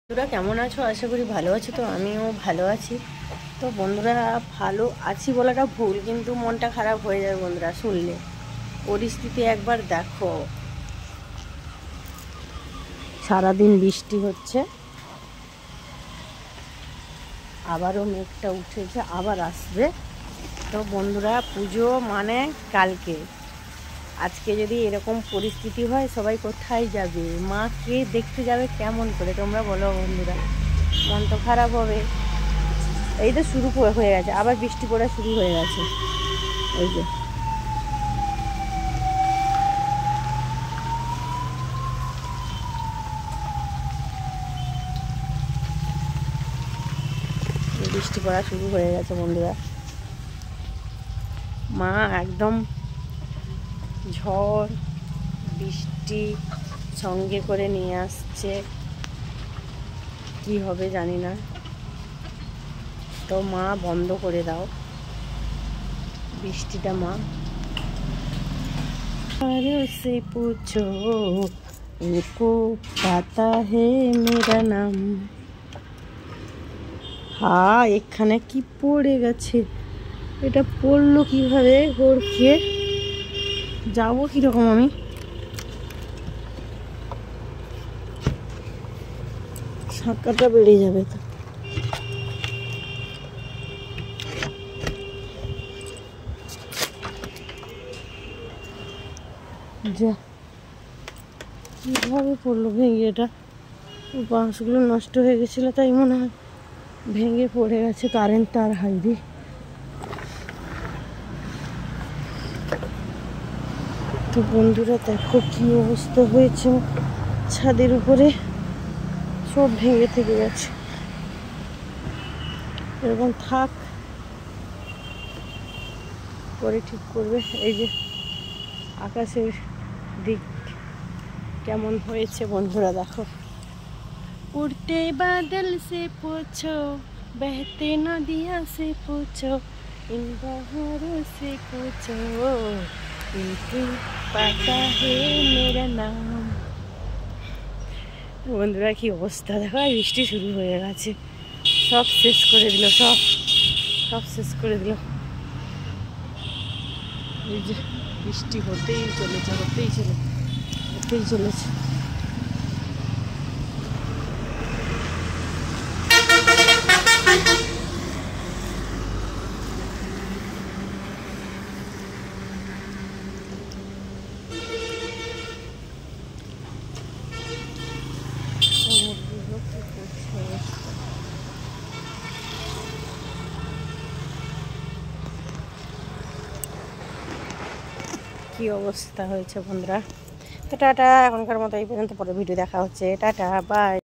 বন্ধুরা কেমন আছো? আশা করি ভালো আছো। তো আমিও ভালো আছি। তো বন্ধুরা, ভালো আছি বলাটা ভুল, কিন্তু মনটা খারাপ হয়ে যায় বন্ধুরা শুনলে। পরিস্থিতি একবার দেখো, সারাদিন বৃষ্টি হচ্ছে, আবারও মেঘটা উঠেছে, আবার আসবে। তো বন্ধুরা, পুজো মানে কালকে। আজকে যদি এরকম পরিস্থিতি হয়, সবাই কোথায় যাবে? মাকে দেখতে যাবে কেমন করে তোমরা বলো বন্ধুরা? মন তো খারাপ হবে। এই তো শুরু হয়ে গেছে, আবার বৃষ্টি পড়া শুরু হয়ে গেছে। এই যে বৃষ্টি পড়া শুরু হয়ে গেছে বন্ধুরা। মা একদম ঝড় বৃষ্টি সঙ্গে করে নিয়ে আসছে, কি হবে জানি না। তো মা বন্ধ করে দাও বৃষ্টিটা মা। से पूछो इनको पता है मेरा नाम। হ্যাঁ, এখানে কি পড়ে গেছে? এটা পড়লো কিভাবে? ওর খেয়ে যাবো কিরকম আমি? সাঁকাটা বেড়ে যাবে তো। যা, কীভাবে পড়লো ভেঙে? এটা বাঁশগুলো নষ্ট হয়ে গেছিলো, তাই মনে হয় ভেঙে পড়ে গেছে। কারেন্ট তার হাইরে। তো বন্ধুরা দেখো কি অবস্থা হয়েছে, ছাদের উপরে সব ভেঙে থেকে গেছে। এরকম থাক, পরে ঠিক করবে। এই যে আকাশের দিক কেমন হয়েছে বন্ধুরা দেখো। उड़ते बादल से पूछो, बहते नदिया से पूछो, इन बहारों से पूछो, इनकी पता है मेरा नाम। বন্ধুরা কি অবস্থা দেখো, বৃষ্টি শুরু হয়ে গেছে, সব শেষ করে দিল, সব শেষ করে দিল। এই যে বৃষ্টি হতেই চলেছে। কি অবস্থা হয়েছে বন্ধুরা। তো টাটা, এখনকার মতো এই পর্যন্ত। পরে ভিডিও দেখা হচ্ছে। Tata, by.